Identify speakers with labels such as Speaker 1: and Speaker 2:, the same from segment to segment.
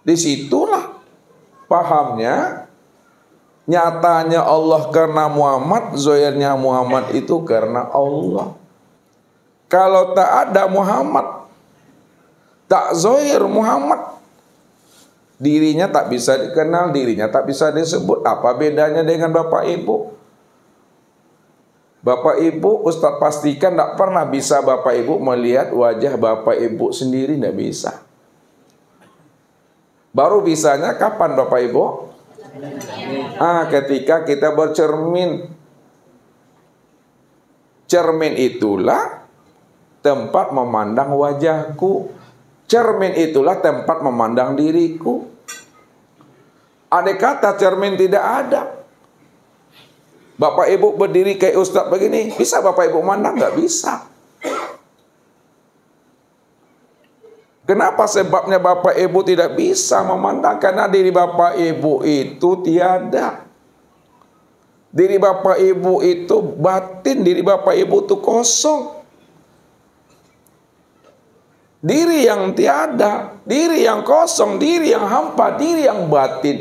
Speaker 1: Disitulah pahamnya, nyatanya Allah karena Muhammad, zahirnya Muhammad itu karena Allah. Kalau tak ada Muhammad, tak zahir Muhammad, dirinya tak bisa dikenal, dirinya tak bisa disebut. Apa bedanya dengan Bapak Ibu? Bapak Ibu, Ustaz pastikan tak pernah bisa Bapak Ibu melihat wajah Bapak Ibu sendiri, tidak bisa. Baru bisanya kapan Bapak Ibu? Ketika kita bercermin. Cermin itulah tempat memandang wajahku. Cermin itulah tempat memandang diriku. Andai kata cermin tidak ada, Bapak Ibu berdiri kayak Ustaz begini, bisa Bapak Ibu mandang? Nggak bisa. Kenapa sebabnya Bapak Ibu tidak bisa memandang? Karena diri Bapak Ibu itu tiada. Diri Bapak Ibu itu batin, diri Bapak Ibu itu kosong. Diri yang tiada, diri yang kosong, diri yang hampa, diri yang batin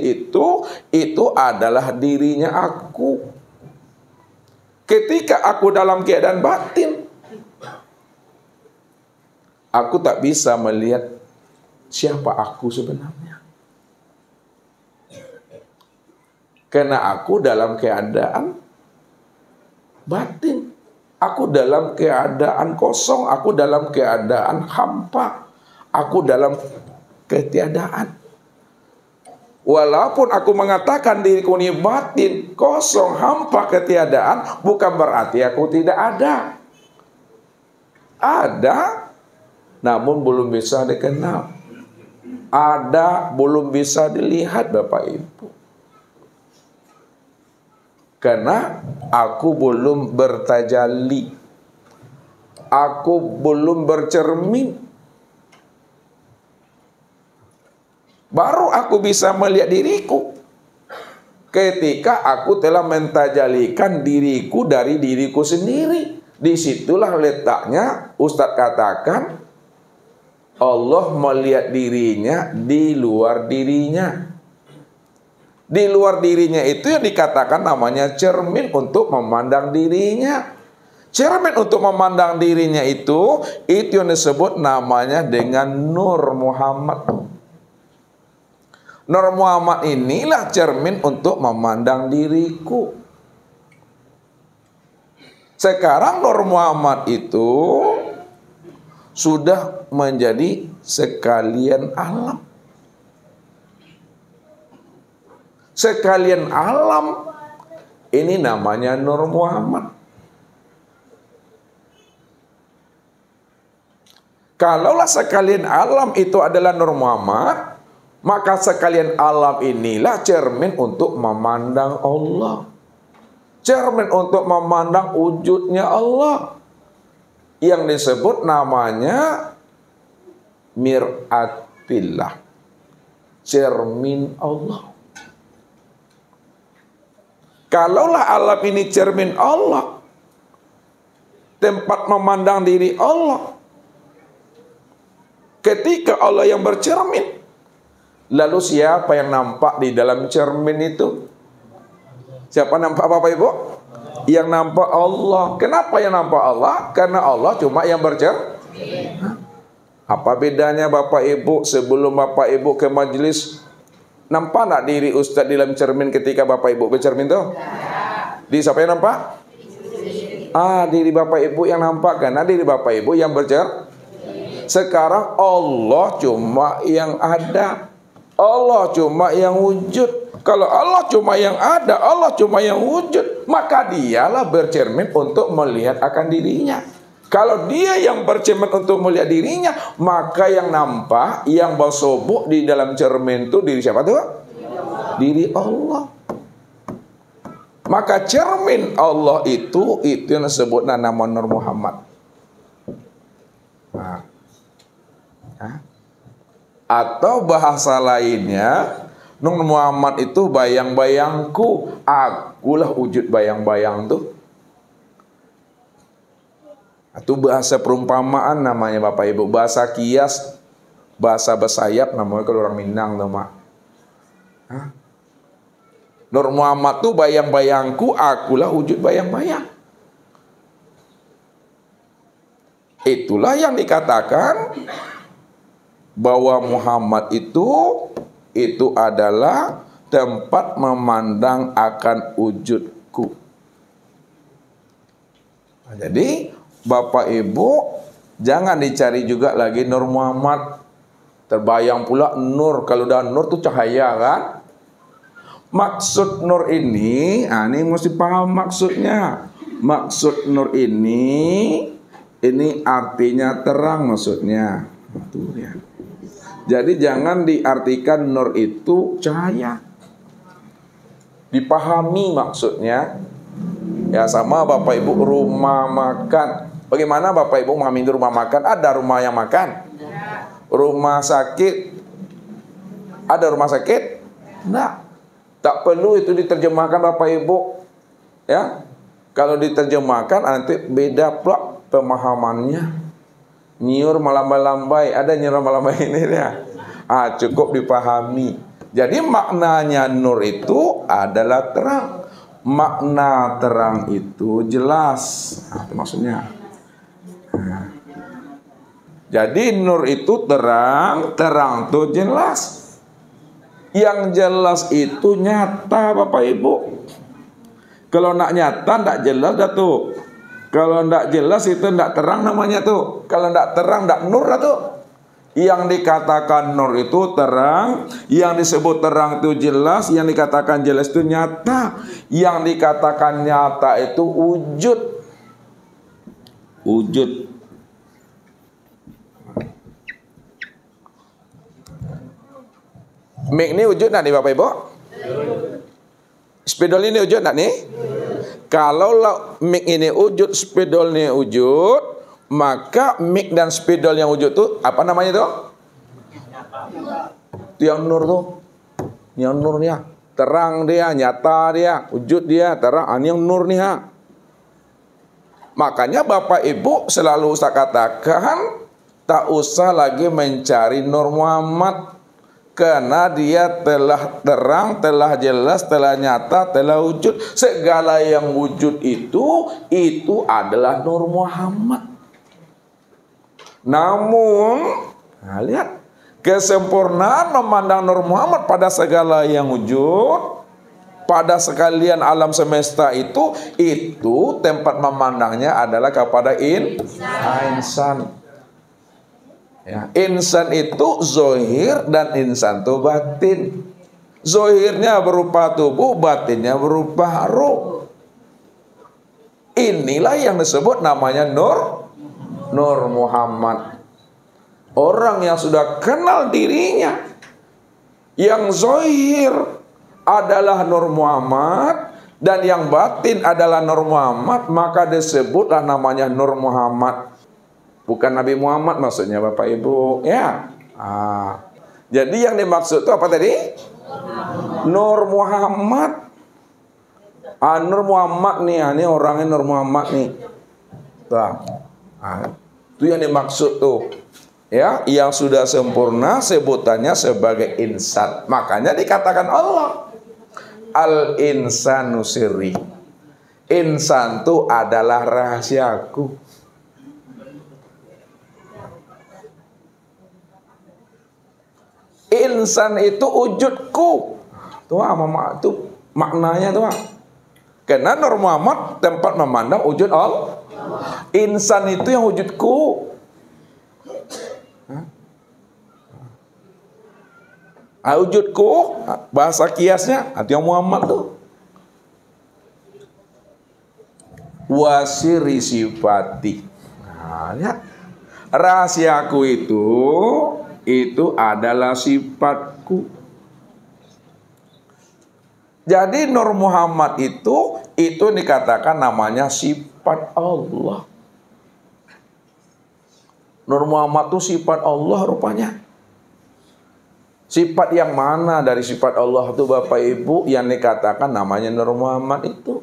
Speaker 1: itu adalah dirinya aku. Ketika aku dalam keadaan batin, aku tak bisa melihat siapa aku sebenarnya. Karena aku dalam keadaan batin. Aku dalam keadaan kosong. Aku dalam keadaan hampa. Aku dalam ketiadaan. Walaupun aku mengatakan diriku ini batin, kosong, hampa, ketiadaan, bukan berarti aku tidak ada. Ada, namun belum bisa dikenal. Ada, belum bisa dilihat Bapak Ibu. Karena aku belum bertajalli. Aku belum bercermin. Baru aku bisa melihat diriku ketika aku telah mentajalikan diriku dari diriku sendiri. Disitulah letaknya Ustadz katakan Allah melihat dirinya di luar dirinya. Di luar dirinya itu yang dikatakan namanya cermin untuk memandang dirinya. Cermin untuk memandang dirinya itu yang disebut namanya dengan Nur Muhammad. Nur Muhammad inilah cermin untuk memandang diriku. Sekarang Nur Muhammad itu sudah menjadi sekalian alam. Sekalian alam, ini namanya Nur Muhammad. Kalaulah sekalian alam itu adalah Nur Muhammad, maka sekalian alam inilah cermin untuk memandang Allah. Cermin untuk memandang wujudnya Allah. Yang disebut namanya mir'atillah. Cermin Allah. Kalaulah alam ini cermin Allah, tempat memandang diri Allah, ketika Allah yang bercermin, lalu siapa yang nampak di dalam cermin itu? Siapa nampak Bapak Ibu? Yang nampak Allah. Kenapa yang nampak Allah? Karena Allah cuma yang bercermin. Apa bedanya Bapak Ibu sebelum Bapak Ibu ke majelis? Nampak tak diri Ustadz di dalam cermin ketika Bapak Ibu bercermin tuh? Di siapa yang nampak? Diri Bapak Ibu yang nampak. Karena diri Bapak Ibu yang bercermin. Sekarang Allah cuma yang ada. Allah cuma yang wujud. Kalau Allah cuma yang ada, Allah cuma yang wujud, maka dialah bercermin untuk melihat akan dirinya. Kalau dia yang bercermin untuk melihat dirinya, maka yang nampak, yang bersobok di dalam cermin itu diri siapa tuh? Diri Allah. Maka cermin Allah itu yang disebut nama Nur Muhammad. Atau bahasa lainnya, Nur Muhammad itu bayang-bayangku. Akulah wujud bayang-bayang tuh. Itu bahasa perumpamaan namanya Bapak Ibu. Bahasa kias. bahasa bersayap namanya kalau orang Minang tuh mak. Nur Muhammad tuh bayang-bayangku, akulah wujud bayang-bayang. Itulah yang dikatakan bahwa Muhammad itu adalah tempat memandang akan wujudku. Nah, jadi Bapak Ibu jangan dicari juga lagi Nur Muhammad. Terbayang pula nur, kalau udah nur tuh cahaya kan? Maksud nur ini, ini mesti paham maksudnya. Maksud nur ini artinya terang maksudnya. Tuh, ya. Jadi jangan diartikan nur itu cahaya. Dipahami maksudnya. Ya sama Bapak Ibu rumah makan. Bagaimana Bapak Ibu memahami rumah makan? Ada rumah yang makan? Rumah sakit? Ada rumah sakit? Enggak. Tak perlu itu diterjemahkan Bapak Ibu. Ya. Kalau diterjemahkan nanti beda pula pemahamannya. Nyiur malambai-lambai, ada nyiur malambai ini ya. Cukup dipahami. Jadi maknanya nur itu adalah terang. Makna terang itu jelas. Itu maksudnya. Jadi nur itu terang, terang itu jelas. Yang jelas itu nyata Bapak Ibu. Kalau nak nyata tidak jelas dah tuh. Kalau tidak jelas itu tidak terang namanya tuh. Kalau tidak terang tidak nur dah tuh. Yang dikatakan nur itu terang, yang disebut terang itu jelas, yang dikatakan jelas itu nyata, yang dikatakan nyata itu wujud. Wujud. Mic ini wujud nak nih Bapak Ibu? Spidol ini wujud nak nih? Kalau mic ini wujud, spidol ini wujud, maka mic dan spidol yang wujud tuh apa namanya tuh? Itu yang nur tuh. Yang nurnya, terang dia, nyata dia, wujud dia, terang. Ini yang nur nih ha. Makanya Bapak Ibu selalu saya katakan tak usah lagi mencari Nur Muhammad. Karena dia telah terang, telah jelas, telah nyata, telah wujud. Segala yang wujud itu adalah Nur Muhammad. Namun, lihat, kesempurnaan memandang Nur Muhammad pada segala yang wujud, pada sekalian alam semesta itu tempat memandangnya adalah kepada insan. Ya, insan itu zohir dan insan itu batin. Zohirnya berupa tubuh, batinnya berupa ruh. Inilah yang disebut namanya Nur Muhammad. Orang yang sudah kenal dirinya, yang zohir adalah Nur Muhammad dan yang batin adalah Nur Muhammad, maka disebutlah namanya Nur Muhammad. Bukan Nabi Muhammad maksudnya Bapak Ibu. Ya. Jadi yang dimaksud itu apa tadi? Nur Muhammad. Nur Muhammad nih. Ini orangnya Nur Muhammad nih. Tuh. Itu yang dimaksud tuh. Ya, yang sudah sempurna sebutannya sebagai insan. Makanya dikatakan Allah Al-insanu sirri. Insan itu adalah rahasiaku. Insan itu wujudku. Tuh mama itu maknanya tuh. Karena Nur Muhammad tempat memandang wujud Allah. Insan itu yang wujudku. Wujudku bahasa kiasnya itu yang Muhammad tuh. Wasiri sifati. Lihat. Rahasiaku itu adalah sifatku. Jadi Nur Muhammad itu dikatakan namanya sifat Allah. Nur Muhammad itu sifat Allah rupanya. Sifat yang mana dari sifat Allah itu Bapak Ibu yang dikatakan namanya Nur Muhammad itu?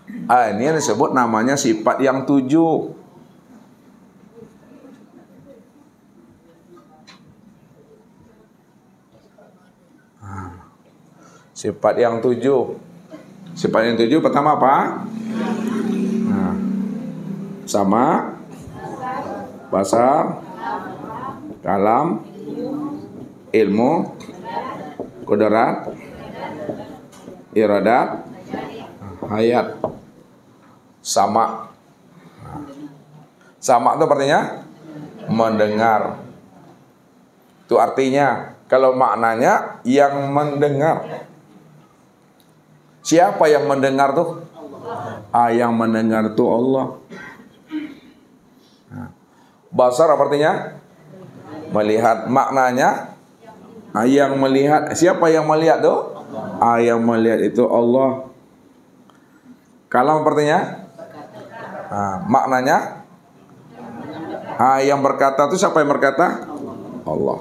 Speaker 1: Ini yang disebut namanya sifat yang 7. Sifat yang 7. Sifat yang 7 pertama apa? Nah, sama, basar, kalam, ilmu, qudrat, iradat, hayat. Sama. Sama itu artinya mendengar. Itu artinya kalau maknanya yang mendengar. Siapa yang mendengar tuh? Yang mendengar tuh Allah. Basar apa artinya? Melihat. Maknanya yang melihat. Siapa yang melihat tuh? Yang melihat itu Allah. Kalam apa artinya? Maknanya yang berkata itu siapa yang berkata? Allah.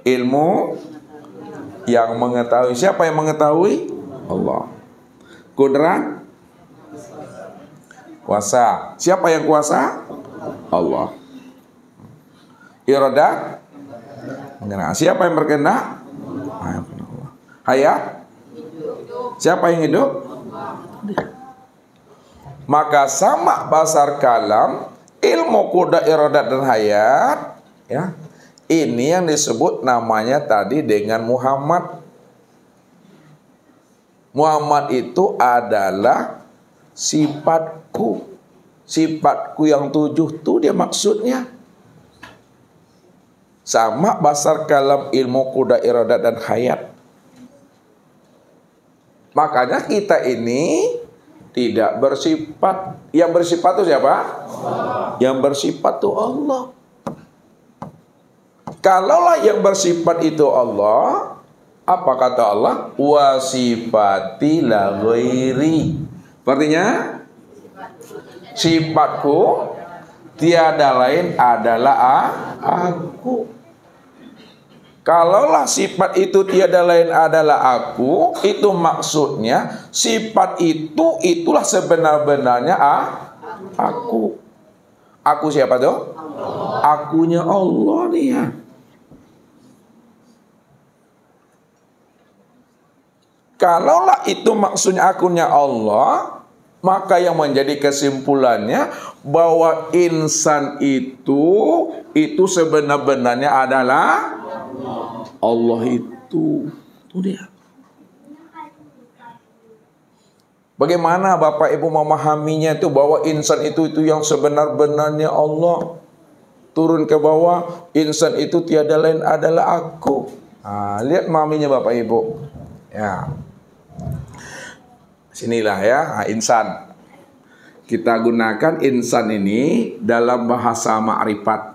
Speaker 1: Ilmu yang mengetahui. Siapa yang mengetahui? Allah. Qudrat, kuasa. Siapa yang kuasa? Allah. Iradah, mengenal. Siapa yang berkehendak? Allah. Hayat, siapa yang hidup? Maka sama, basar, kalam, ilmu, qudrat, iradat, dan hayat, ya. Ini yang disebut namanya tadi dengan Muhammad. Muhammad itu adalah sifatku. Sifatku yang 7 itu dia maksudnya. Sama, basar, kalam, ilmu, qudrat, iradat, dan hayat. Makanya kita ini tidak bersifat. Yang bersifat itu siapa? Allah. Yang bersifat itu Allah. Kalaulah yang bersifat itu Allah, apa kata Allah? Wa sifati la ghairi. Artinya sifatku tiada lain adalah aku. Kalaulah sifat itu tiada lain adalah aku, itu maksudnya sifat itu itulah sebenar-benarnya aku. Aku siapa tuh? Akunya Allah nih ya. Kalaulah itu maksudnya akunya Allah, maka yang menjadi kesimpulannya bahwa insan itu sebenar-benarnya adalah Allah itu. Itu dia. Bagaimana Bapak Ibu memahaminya itu bahwa insan itu yang sebenar-benarnya Allah. Turun ke bawah, insan itu tiada lain adalah aku. Lihat maminya Bapak Ibu. Ya. Sinilah ya, insan. Kita gunakan insan ini dalam bahasa ma'rifat.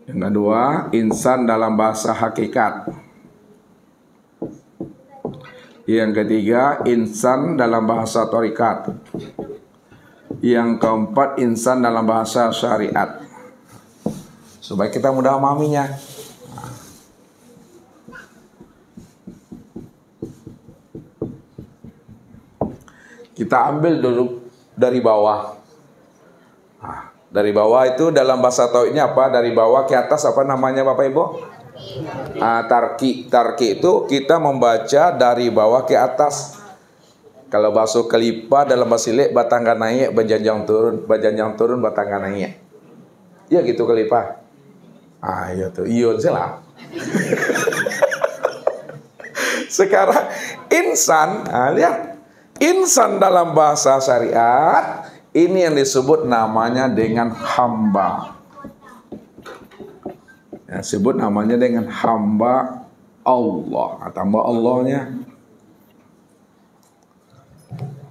Speaker 1: Yang kedua, insan dalam bahasa hakikat. Yang ketiga, insan dalam bahasa thariqat. Yang keempat, insan dalam bahasa syariat. Supaya kita mudah memahaminya. Kita ambil dulu dari bawah. Dari bawah itu dalam bahasa tauhidnya apa? Dari bawah ke atas apa namanya Bapak Ibu? Tarki. Tarki itu kita membaca dari bawah ke atas. Kalau basuh kelipa dalam bahasa Silek, batangkan naik, berjanjang turun, batangkan naik. Ya gitu kelipa. Iya tuh, iyon salah. Sekarang insan, lihat. Insan dalam bahasa syariat, ini yang disebut namanya dengan hamba. Ya, sebut namanya dengan hamba Allah. Tambah Allahnya.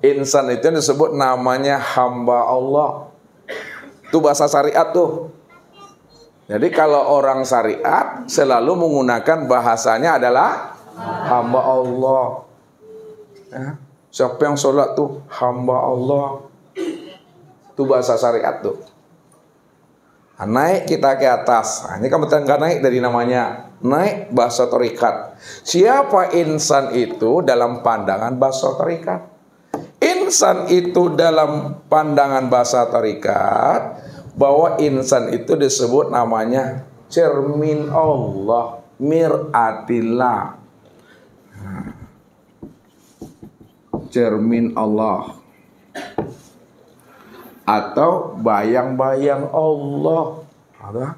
Speaker 1: Insan itu yang disebut namanya hamba Allah. Itu bahasa syariat tuh. Jadi kalau orang syariat selalu menggunakan bahasanya adalah hamba Allah. Ya. Siapa yang sholat tuh hamba Allah. Itu bahasa syariat tuh. Naik kita ke atas. Ini kan betul nggak naik dari namanya. Naik bahasa thariqat. Siapa insan itu dalam pandangan bahasa thariqat? Insan itu dalam pandangan bahasa thariqat bahwa insan itu disebut namanya cermin Allah, mir'atillah. Cermin Allah atau bayang-bayang Allah. Ada?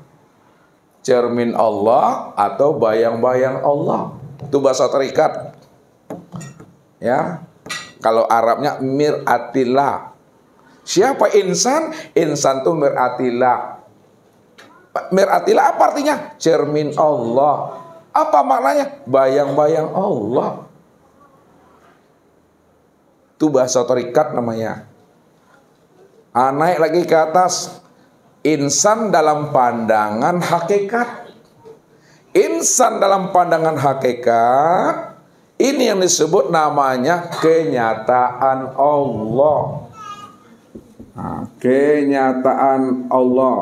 Speaker 1: Cermin Allah atau bayang-bayang Allah. Itu bahasa terikat. Ya. Kalau Arabnya mir'atillah. Siapa insan? Insan itu mir'atillah. Mir'atillah apa artinya? Cermin Allah. Apa maknanya? Bayang-bayang Allah. Itu bahasa terikat namanya. Naik lagi ke atas. Insan dalam pandangan hakikat. Insan dalam pandangan hakikat. Ini yang disebut namanya kenyataan Allah. Kenyataan Allah.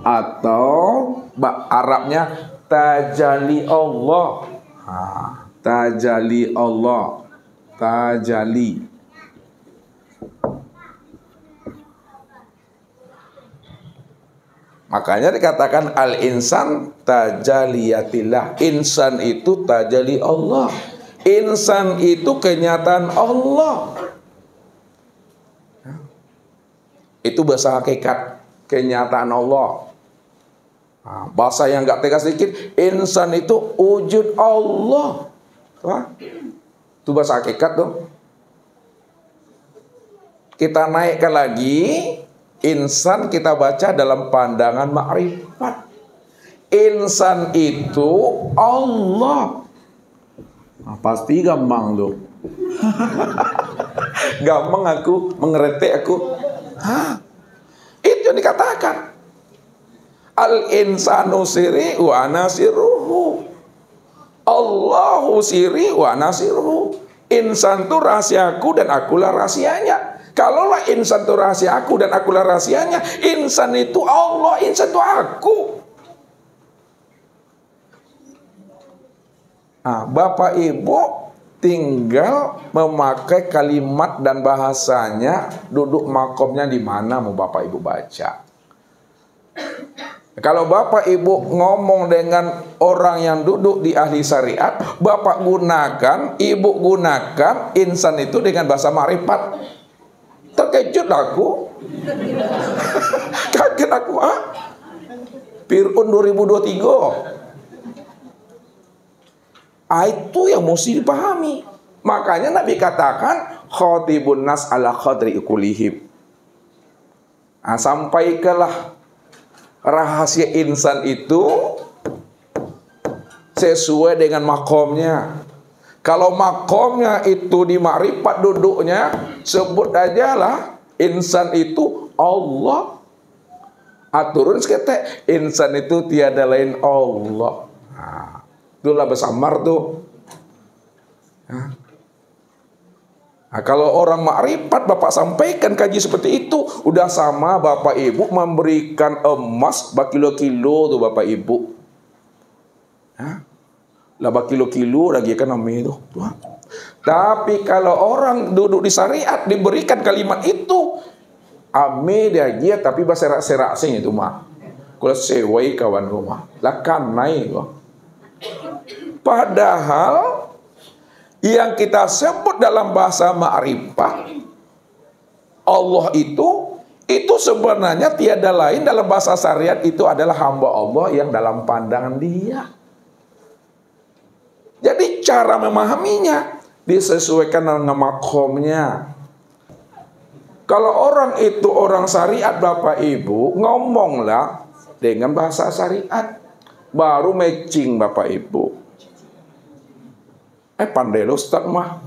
Speaker 1: Atau Arabnya tajalli Allah. Tajalli Allah. Tajalli. Makanya dikatakan al-insan tajaliyatillah. Insan itu tajalli Allah. Insan itu kenyataan Allah. Itu bahasa hakikat, kenyataan Allah. Bahasa yang gak tegas sedikit, insan itu wujud Allah. Itu bahasa hakikat tuh. Kita naikkan lagi, insan kita baca dalam pandangan ma'rifat. Insan itu Allah. Pasti gampang tuh. Gampang aku, mengerti aku. Itu yang dikatakan. Al-insanu siri wa nasiruhu. Allahu siri wa nasiruhu. Insan itu rahasiaku dan akulah rahasianya. Kalaulah insan itu rahasia aku dan akulah rahasianya, insan itu Allah, insan itu aku. Bapak Ibu tinggal memakai kalimat dan bahasanya, duduk makomnya di mana mau Bapak Ibu baca. Kalau Bapak Ibu ngomong dengan orang yang duduk di ahli syariat, Bapak gunakan, Ibu gunakan insan itu dengan bahasa ma'rifat. Terkejut aku. Kaget aku. Fir'aun 2023. Itu yang mesti dipahami. Makanya Nabi katakan khatibun nas ala khadri kulihim. Sampaikanlah rahasia insan itu sesuai dengan makomnya. Kalau makomnya itu di makrifat duduknya, sebut aja lah insan itu Allah. Aturun seketek, insan itu tiada lain Allah. Itulah besamar tuh. Kalau orang makrifat Bapak sampaikan kaji seperti itu, udah sama Bapak Ibu memberikan emas berkilo-kilo tuh Bapak Ibu. Lah berkilo-kilo lagi kan namanya itu. Tapi kalau orang duduk di syariat diberikan kalimat itu, ame dia tapi bahasa serak sing itu mah. Kalau sewai kawan rumah, lah kan naik kok. Padahal yang kita sebut dalam bahasa ma'rifat Allah itu sebenarnya tiada lain dalam bahasa syariat itu adalah hamba Allah yang dalam pandangan dia. Jadi cara memahaminya disesuaikan dengan makomnya. Kalau orang itu orang syariat Bapak Ibu, ngomonglah dengan bahasa syariat, baru matching Bapak Ibu. Pandai lo Ustaz mah.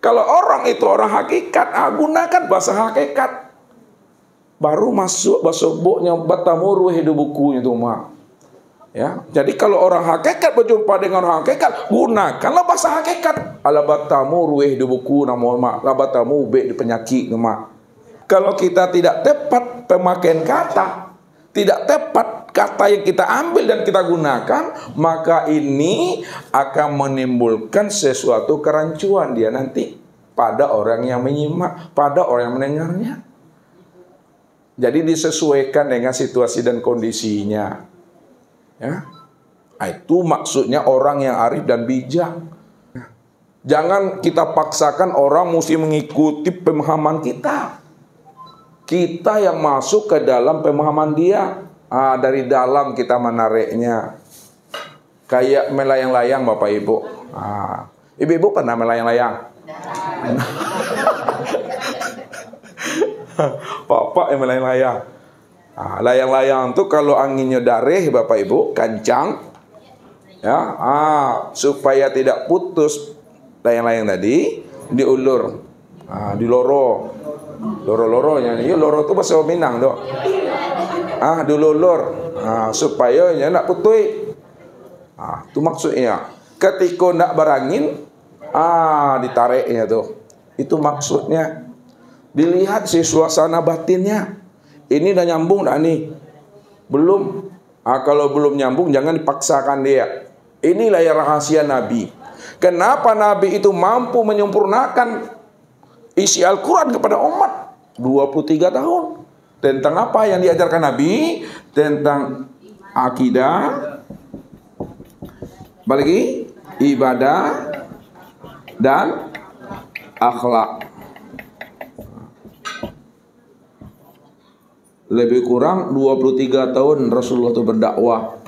Speaker 1: Kalau orang itu orang hakikat, gunakan bahasa hakikat. Baru masuk bahasa buknya batamuru hidup bukunya itu mah. Ya, jadi kalau orang hakikat berjumpa dengan orang hakikat, gunakanlah bahasa hakikat. Ala batamuru hidup buku nama mak, la batamu be di penyakit nama. Kalau kita tidak tepat pemakaian kata, tidak tepat kata yang kita ambil dan kita gunakan, maka ini akan menimbulkan sesuatu kerancuan dia nanti pada orang yang menyimak, pada orang yang mendengarnya. Jadi disesuaikan dengan situasi dan kondisinya. Ya. Itu maksudnya orang yang arif dan bijak. Jangan kita paksakan orang mesti mengikuti pemahaman kita. Kita yang masuk ke dalam pemahaman dia. Dari dalam kita menariknya. Kayak melayang-layang Bapak Ibu. Ibu-ibu pernah melayang-layang? Bapak yang melayang-layang. Layang-layang tuh kalau anginnya dareh Bapak Ibu, kencang. Ya, supaya tidak putus layang-layang tadi diulur, diloro, loro-loronya. Iya, loro itu bahasa Minang doh. Dilulur, supaya nya nak putui. Itu maksudnya. Ketika nak berangin, ditariknya tuh. Itu maksudnya. Dilihat si suasana batinnya. Ini udah nyambung dah nih? Belum. Kalau belum nyambung, jangan dipaksakan dia. Inilah yang rahasia Nabi. Kenapa Nabi itu mampu menyempurnakan isi Al-Quran kepada umat 23 tahun. Tentang apa yang diajarkan Nabi? Tentang akidah, apalagi ibadah dan akhlak. Lebih kurang 23 tahun Rasulullah itu berdakwah.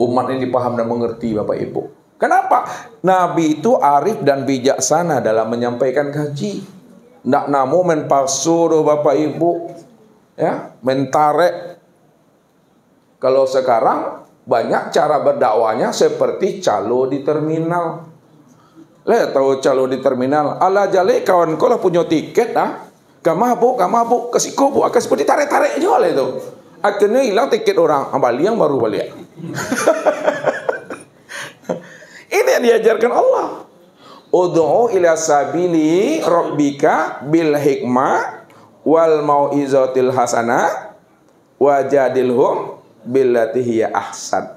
Speaker 1: Umat ini dipaham dan mengerti Bapak Ibu. Kenapa? Nabi itu arif dan bijaksana dalam menyampaikan kaji. Ndak namu main palsu Bapak Ibu. Ya, mentarek. Kalau sekarang banyak cara berdakwanya seperti calo di terminal. Tahu calo di terminal? Ala jale kawan kau lah punya tiket Kamabu, kesiko bu, akan seperti tarik-tarik jual itu. Akhirnya hilang tiket orang, balik yang baru balik. Ini yang diajarkan Allah. Ud'u ila sabili rabbika bil hikmah wal mau'izatil hasanah wajadilhum billati hiya ahsan.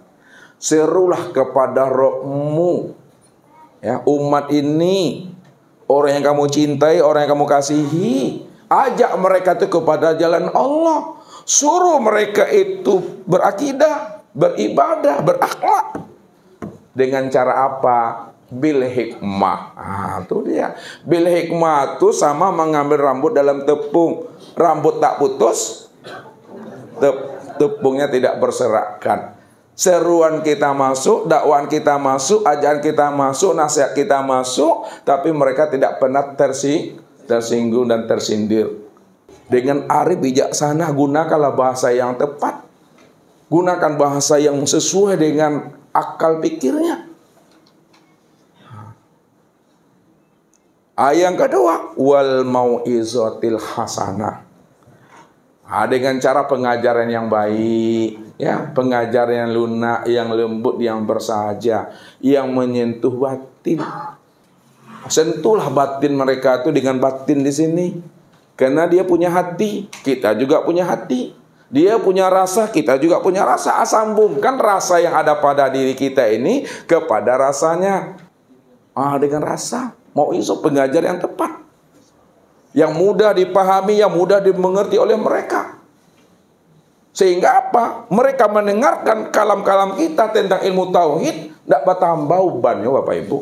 Speaker 1: Serulah kepada Rabbmu, ya, umat ini, orang yang kamu cintai, orang yang kamu kasihi. Ajak mereka itu kepada jalan Allah. Suruh mereka itu berakidah, beribadah, berakhlak. Dengan cara apa? Bil hikmah. Itu dia. Bil hikmah itu sama mengambil rambut dalam tepung. Rambut tak putus, tepungnya tidak berserakan. Seruan kita masuk, dakwaan kita masuk, ajaran kita masuk, nasihat kita masuk, tapi mereka tidak pernah tersinggung dan tersindir. Dengan arif bijaksana, gunakanlah bahasa yang tepat. Gunakan bahasa yang sesuai dengan akal pikirnya. Yang kedua, wal mau'izatil hasanah. Dengan cara pengajaran yang baik, ya, pengajaran yang lunak, yang lembut, yang bersahaja, yang menyentuh batin. Sentuhlah batin mereka itu dengan batin di sini. Karena dia punya hati, kita juga punya hati. Dia punya rasa, kita juga punya rasa. Sambungkan rasa yang ada pada diri kita ini kepada rasanya. Dengan rasa. Mau iso pengajar yang tepat. Yang mudah dipahami, yang mudah dimengerti oleh mereka. Sehingga apa? Mereka mendengarkan kalam-kalam kita tentang ilmu tauhid, tidak bertambah ubannya Bapak Ibu.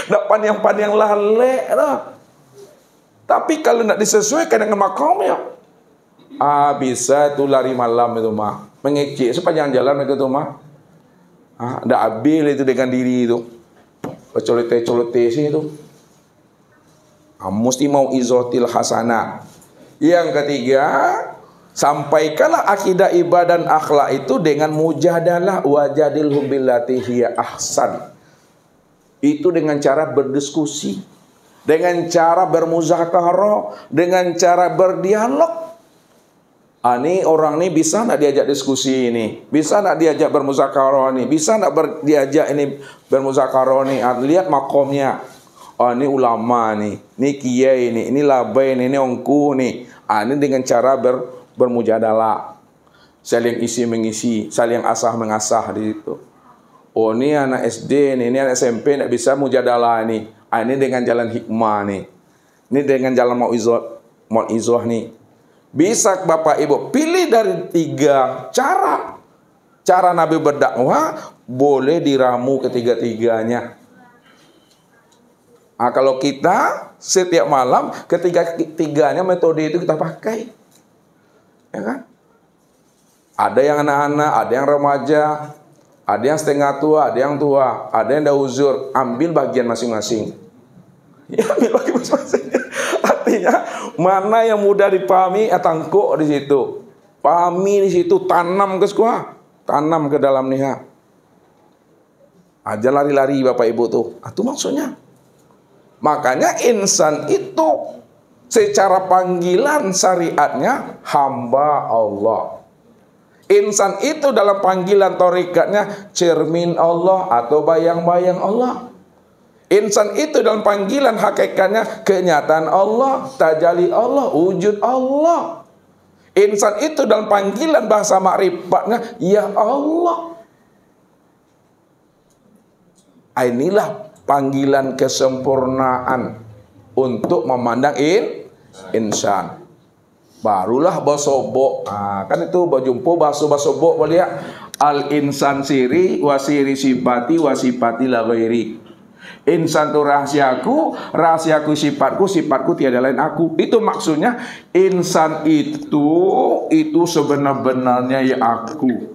Speaker 1: Tidak panjang-panjang lalek lah. Tapi kalau tidak disesuaikan dengan makamnya, bisa itu lari malam itu mah, mengecek sepanjang jalan itu mah. Tidak abil itu dengan diri itu, colete-colete sih itu. Mesti mau izotil hasanah. Yang ketiga, sampaikanlah akidah ibadah dan akhlak itu dengan mujadalah wajadilhum billati hiya ahsan. Itu dengan cara berdiskusi, dengan cara bermuzakarah, dengan cara berdialog. Ini orang ini bisa nak diajak diskusi ini, bisa nak diajak bermuzakarah ini, bisa nak diajak ini bermuzakarah ini. Lihat makomnya. Ini ulama nih, ini kiai ini labai ini ongku nih. Ini dengan cara bermujadalah, saling isi mengisi, saling asah mengasah di situ. Ini anak SD nih, ini anak SMP tidak bisa mujadalah nih. Ini dengan jalan hikmah nih. Ini dengan jalan mau'izoh nih. Bisa Bapak Ibu pilih dari 3 cara. Cara Nabi berdakwah boleh diramu ketiga-tiganya. Nah, kalau kita setiap malam ketiga-tiganya metode itu kita pakai. Ya kan? Ada yang anak-anak, ada yang remaja, ada yang setengah tua, ada yang tua, ada yang dah uzur. Ambil bagian masing-masing. Ya, ambil bagian masing-masing. Artinya mana yang mudah dipahami, tangkuk di situ. Pahami di situ, tanam ke sekolah, tanam ke dalam niha. Aja lari-lari Bapak Ibu tuh. Itu maksudnya. Makanya insan itu secara panggilan syariatnya hamba Allah. Insan itu dalam panggilan torikatnya cermin Allah atau bayang-bayang Allah. Insan itu dalam panggilan hakikatnya kenyataan Allah, tajalli Allah, wujud Allah. Insan itu dalam panggilan bahasa makrifatnya ya Allah. Inilah panggilan kesempurnaan untuk memandang insan. Barulah basobok. Nah, kan itu bajumpo basobok boleh ya. Al insan siri wasiri sifati wasifati la ghairi. Insan itu rahasiaku sifatku tiada lain aku. Itu maksudnya insan itu sebenar-benarnya ya aku.